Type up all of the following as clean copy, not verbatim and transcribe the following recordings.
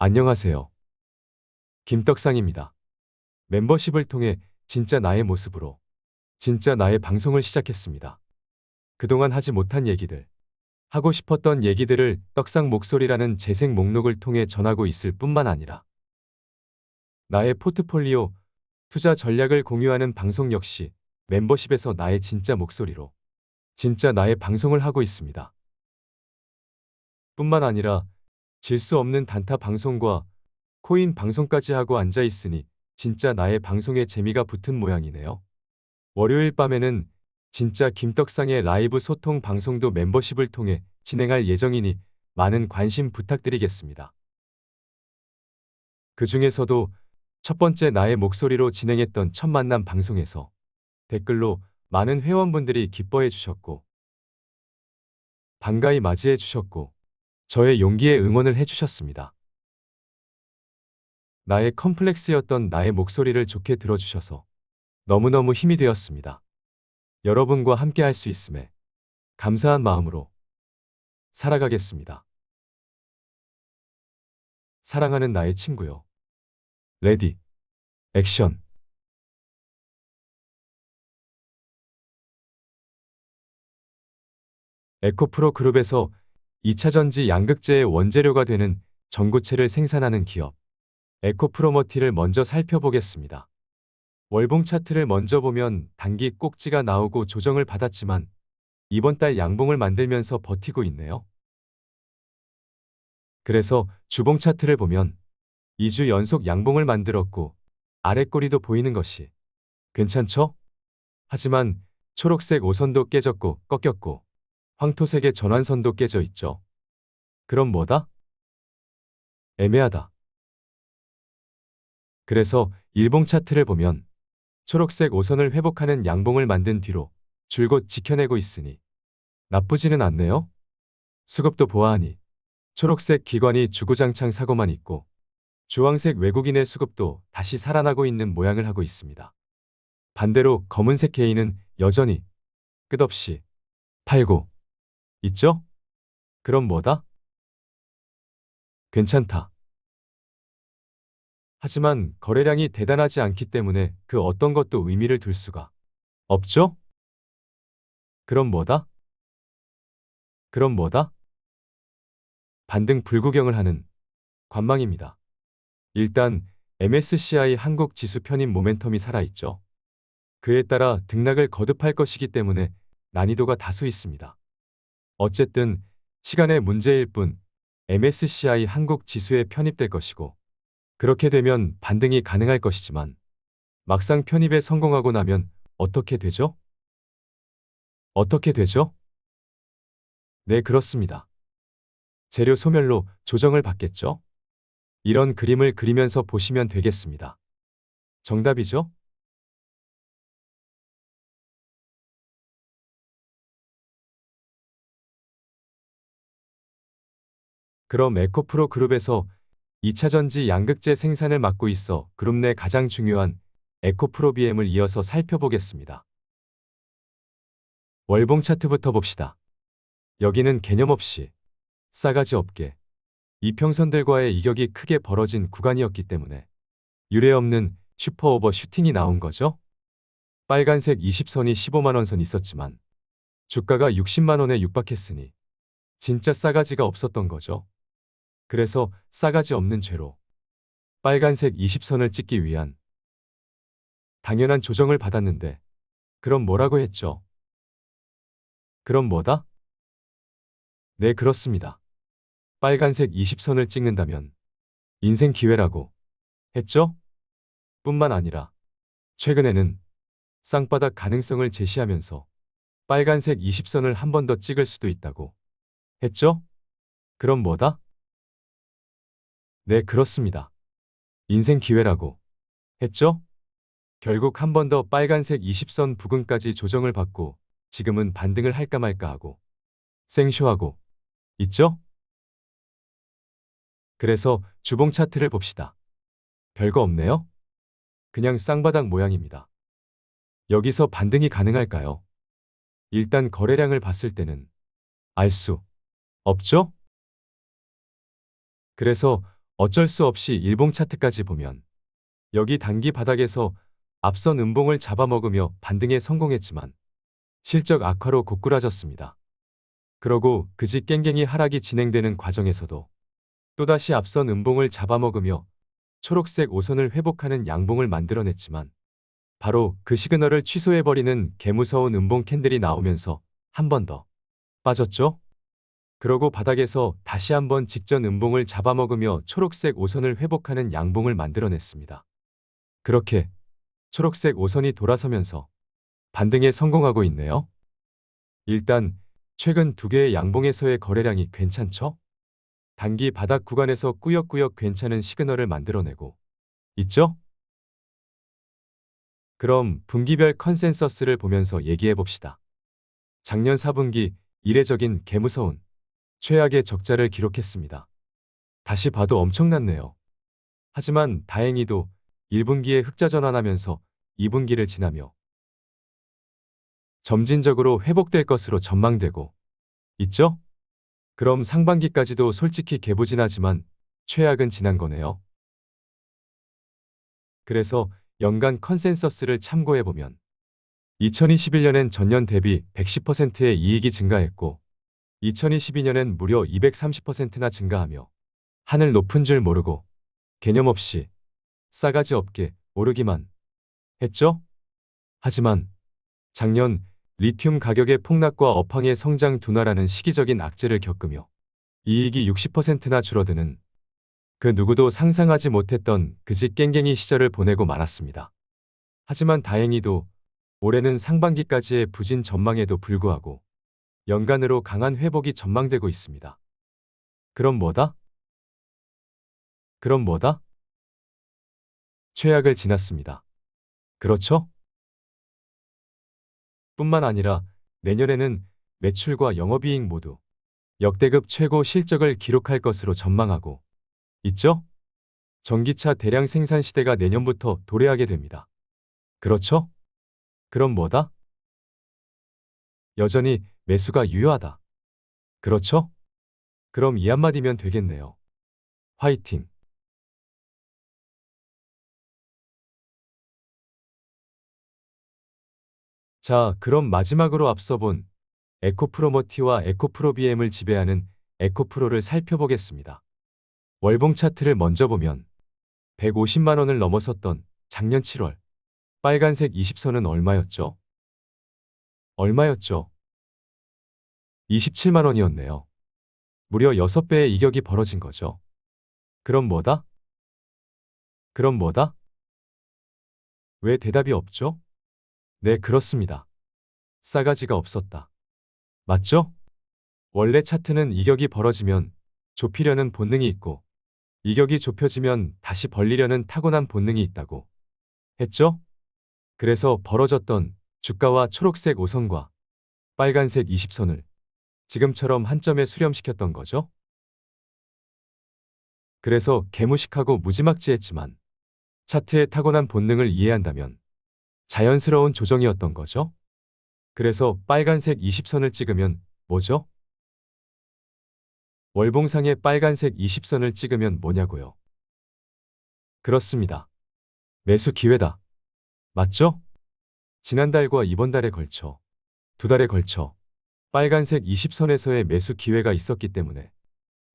안녕하세요. 김떡상입니다. 멤버십을 통해 진짜 나의 모습으로 진짜 나의 방송을 시작했습니다. 그동안 하지 못한 얘기들, 하고 싶었던 얘기들을 떡상 목소리라는 재생 목록을 통해 전하고 있을 뿐만 아니라 나의 포트폴리오, 투자 전략을 공유하는 방송 역시 멤버십에서 나의 진짜 목소리로 진짜 나의 방송을 하고 있습니다. 뿐만 아니라 질 수 없는 단타 방송과 코인 방송까지 하고 앉아 있으니 진짜 나의 방송에 재미가 붙은 모양이네요. 월요일 밤에는 진짜 김떡상의 라이브 소통 방송도 멤버십을 통해 진행할 예정이니 많은 관심 부탁드리겠습니다. 그 중에서도 첫 번째 나의 목소리로 진행했던 첫 만남 방송에서 댓글로 많은 회원분들이 기뻐해 주셨고 반가이 맞이해 주셨고 저의 용기에 응원을 해 주셨습니다. 나의 컴플렉스였던 나의 목소리를 좋게 들어주셔서 너무너무 힘이 되었습니다. 여러분과 함께 할 수 있음에 감사한 마음으로 살아가겠습니다. 사랑하는 나의 친구요. 레디, 액션. 에코프로 그룹에서 2차전지 양극재의 원재료가 되는 전구체를 생산하는 기업 에코프로머티를 먼저 살펴보겠습니다. 월봉 차트를 먼저 보면 단기 꼭지가 나오고 조정을 받았지만 이번 달 양봉을 만들면서 버티고 있네요. 그래서 주봉 차트를 보면 2주 연속 양봉을 만들었고 아랫꼬리도 보이는 것이 괜찮죠? 하지만 초록색 5선도 깨졌고 꺾였고 황토색의 전환선도 깨져 있죠. 그럼 뭐다? 애매하다. 그래서 일봉 차트를 보면 초록색 5선을 회복하는 양봉을 만든 뒤로 줄곧 지켜내고 있으니 나쁘지는 않네요. 수급도 보아하니 초록색 기관이 주구장창 사고만 있고 주황색 외국인의 수급도 다시 살아나고 있는 모양을 하고 있습니다. 반대로 검은색 K는 여전히 끝없이 팔고 있죠? 그럼 뭐다? 괜찮다. 하지만 거래량이 대단하지 않기 때문에 그 어떤 것도 의미를 둘 수가 없죠? 그럼 뭐다? 그럼 뭐다? 반등 불구경을 하는 관망입니다. 일단 MSCI 한국 지수 편입 모멘텀이 살아있죠. 그에 따라 등락을 거듭할 것이기 때문에 난이도가 다소 있습니다. 어쨌든 시간의 문제일 뿐 MSCI 한국 지수에 편입될 것이고 그렇게 되면 반등이 가능할 것이지만 막상 편입에 성공하고 나면 어떻게 되죠? 어떻게 되죠? 네, 그렇습니다. 재료 소멸로 조정을 받겠죠? 이런 그림을 그리면서 보시면 되겠습니다. 정답이죠? 그럼 에코프로 그룹에서 2차전지 양극재 생산을 맡고 있어 그룹 내 가장 중요한 에코프로 BM을 이어서 살펴보겠습니다. 월봉 차트부터 봅시다. 여기는 개념 없이 싸가지 없게 이평선들과의 이격이 크게 벌어진 구간이었기 때문에 유례없는 슈퍼오버 슈팅이 나온 거죠. 빨간색 20선이 15만원 선 있었지만 주가가 60만원에 육박했으니 진짜 싸가지가 없었던 거죠. 그래서 싸가지 없는 죄로 빨간색 20선을 찍기 위한 당연한 조정을 받았는데 그럼 뭐라고 했죠? 그럼 뭐다? 네, 그렇습니다. 빨간색 20선을 찍는다면 인생 기회라고 했죠? 뿐만 아니라 최근에는 쌍바닥 가능성을 제시하면서 빨간색 20선을 한 번 더 찍을 수도 있다고 했죠? 그럼 뭐다? 네, 그렇습니다. 인생 기회라고 했죠? 결국 한 번 더 빨간색 20선 부근까지 조정을 받고 지금은 반등을 할까 말까 하고 생쇼하고 있죠? 그래서 주봉 차트를 봅시다. 별거 없네요. 그냥 쌍바닥 모양입니다. 여기서 반등이 가능할까요? 일단 거래량을 봤을 때는 알 수 없죠? 그래서 어쩔 수 없이 일봉 차트까지 보면 여기 단기 바닥에서 앞선 음봉을 잡아먹으며 반등에 성공했지만 실적 악화로 고꾸라졌습니다. 그러고 그지 깽깽이 하락이 진행되는 과정에서도 또다시 앞선 음봉을 잡아먹으며 초록색 5선을 회복하는 양봉을 만들어냈지만 바로 그 시그널을 취소해버리는 개무서운 음봉 캔들이 나오면서 한 번 더 빠졌죠? 그러고 바닥에서 다시 한번 직전 음봉을 잡아먹으며 초록색 5선을 회복하는 양봉을 만들어냈습니다. 그렇게 초록색 5선이 돌아서면서 반등에 성공하고 있네요. 일단 최근 두 개의 양봉에서의 거래량이 괜찮죠? 단기 바닥 구간에서 꾸역꾸역 괜찮은 시그널을 만들어내고 있죠? 그럼 분기별 컨센서스를 보면서 얘기해 봅시다. 작년 4분기 이례적인 개무서운 최악의 적자를 기록했습니다. 다시 봐도 엄청났네요. 하지만 다행히도 1분기에 흑자 전환하면서 2분기를 지나며 점진적으로 회복될 것으로 전망되고 있죠? 그럼 상반기까지도 솔직히 개부진하지만 최악은 지난 거네요. 그래서 연간 컨센서스를 참고해보면 2021년엔 전년 대비 110%의 이익이 증가했고 2022년엔 무려 230%나 증가하며 하늘 높은 줄 모르고 개념 없이 싸가지 없게 오르기만 했죠? 하지만 작년 리튬 가격의 폭락과 업황의 성장 둔화라는 시기적인 악재를 겪으며 이익이 60%나 줄어드는 그 누구도 상상하지 못했던 그지 깽갱이 시절을 보내고 말았습니다. 하지만 다행히도 올해는 상반기까지의 부진 전망에도 불구하고 연간으로 강한 회복이 전망되고 있습니다. 그럼 뭐다? 그럼 뭐다? 최악을 지났습니다. 그렇죠? 뿐만 아니라 내년에는 매출과 영업이익 모두 역대급 최고 실적을 기록할 것으로 전망하고 있죠? 전기차 대량 생산 시대가 내년부터 도래하게 됩니다. 그렇죠? 그럼 뭐다? 여전히 매수가 유효하다. 그렇죠? 그럼 이 한마디면 되겠네요. 화이팅! 자, 그럼 마지막으로 앞서 본 에코프로머티와 에코프로비엠을 지배하는 에코프로를 살펴보겠습니다. 월봉 차트를 먼저 보면 150만 원을 넘어섰던 작년 7월 빨간색 20선은 얼마였죠? 얼마였죠? 27만 원이었네요. 무려 6배의 이격이 벌어진 거죠. 그럼 뭐다? 그럼 뭐다? 왜 대답이 없죠? 네, 그렇습니다. 싸가지가 없었다. 맞죠? 원래 차트는 이격이 벌어지면 좁히려는 본능이 있고 이격이 좁혀지면 다시 벌리려는 타고난 본능이 있다고 했죠? 그래서 벌어졌던 주가와 초록색 5선과 빨간색 20선을 지금처럼 한 점에 수렴시켰던 거죠. 그래서 개무식하고 무지막지했지만 차트의 타고난 본능을 이해한다면 자연스러운 조정이었던 거죠. 그래서 빨간색 20선을 찍으면 뭐죠? 월봉상의 빨간색 20선을 찍으면 뭐냐고요? 그렇습니다. 매수 기회다. 맞죠? 지난달과 이번 달에 걸쳐 두 달에 걸쳐 빨간색 20선에서의 매수 기회가 있었기 때문에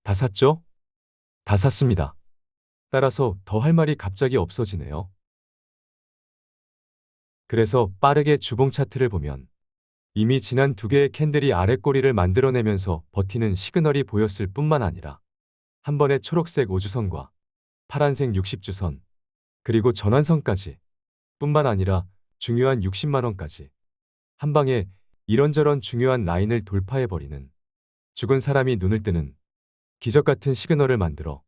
다 샀죠? 다 샀습니다. 따라서 더 할 말이 갑자기 없어지네요. 그래서 빠르게 주봉 차트를 보면 이미 지난 두 개의 캔들이 아랫꼬리를 만들어내면서 버티는 시그널이 보였을 뿐만 아니라 한 번에 초록색 5주선과 파란색 60주선 그리고 전환선까지 뿐만 아니라 중요한 60만 원까지 한 방에 이런저런 중요한 라인을 돌파해버리는 죽은 사람이 눈을 뜨는 기적 같은 시그널을 만들어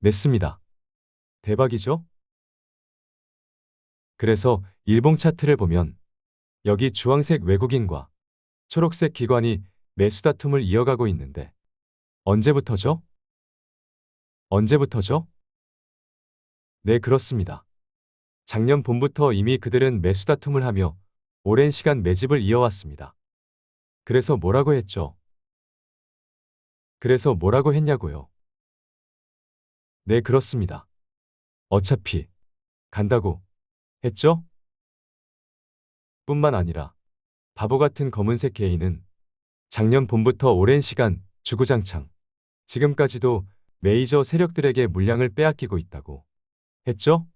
냈습니다. 대박이죠? 그래서 일봉 차트를 보면 여기 주황색 외국인과 초록색 기관이 매수 다툼을 이어가고 있는데 언제부터죠? 언제부터죠? 네, 그렇습니다. 작년 봄부터 이미 그들은 매수 다툼을 하며 오랜 시간 매집을 이어왔습니다. 그래서 뭐라고 했죠? 그래서 뭐라고 했냐고요? 네, 그렇습니다. 어차피 간다고 했죠? 뿐만 아니라 바보 같은 검은색 개인은 작년 봄부터 오랜 시간 주구장창 지금까지도 메이저 세력들에게 물량을 빼앗기고 있다고 했죠?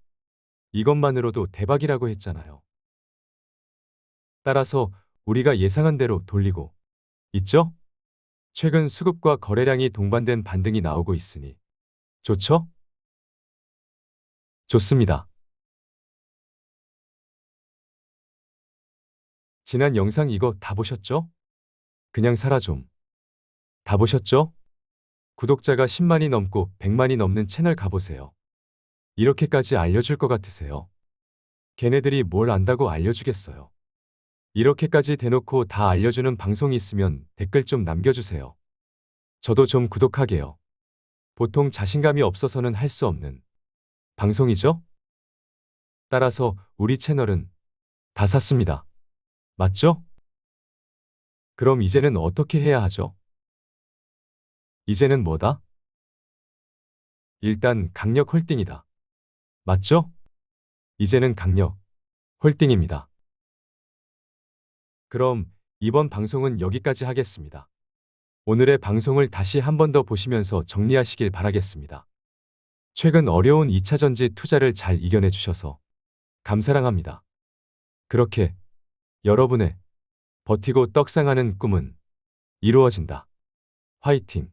이것만으로도 대박이라고 했잖아요. 따라서 우리가 예상한 대로 돌리고 있죠? 최근 수급과 거래량이 동반된 반등이 나오고 있으니 좋죠? 좋습니다. 지난 영상 이거 다 보셨죠? 그냥 살아 좀. 다 보셨죠? 구독자가 10만이 넘고 100만이 넘는 채널 가보세요. 이렇게까지 알려줄 것 같으세요? 걔네들이 뭘 안다고 알려주겠어요. 이렇게까지 대놓고 다 알려주는 방송이 있으면 댓글 좀 남겨주세요. 저도 좀 구독하게요. 보통 자신감이 없어서는 할 수 없는 방송이죠? 따라서 우리 채널은 다 샀습니다. 맞죠? 그럼 이제는 어떻게 해야 하죠? 이제는 뭐다? 일단 강력 홀딩이다. 맞죠? 이제는 강력 홀딩입니다. 그럼 이번 방송은 여기까지 하겠습니다. 오늘의 방송을 다시 한 번 더 보시면서 정리하시길 바라겠습니다. 최근 어려운 2차전지 투자를 잘 이겨내 주셔서 감사랑합니다. 그렇게 여러분의 버티고 떡상하는 꿈은 이루어진다. 화이팅!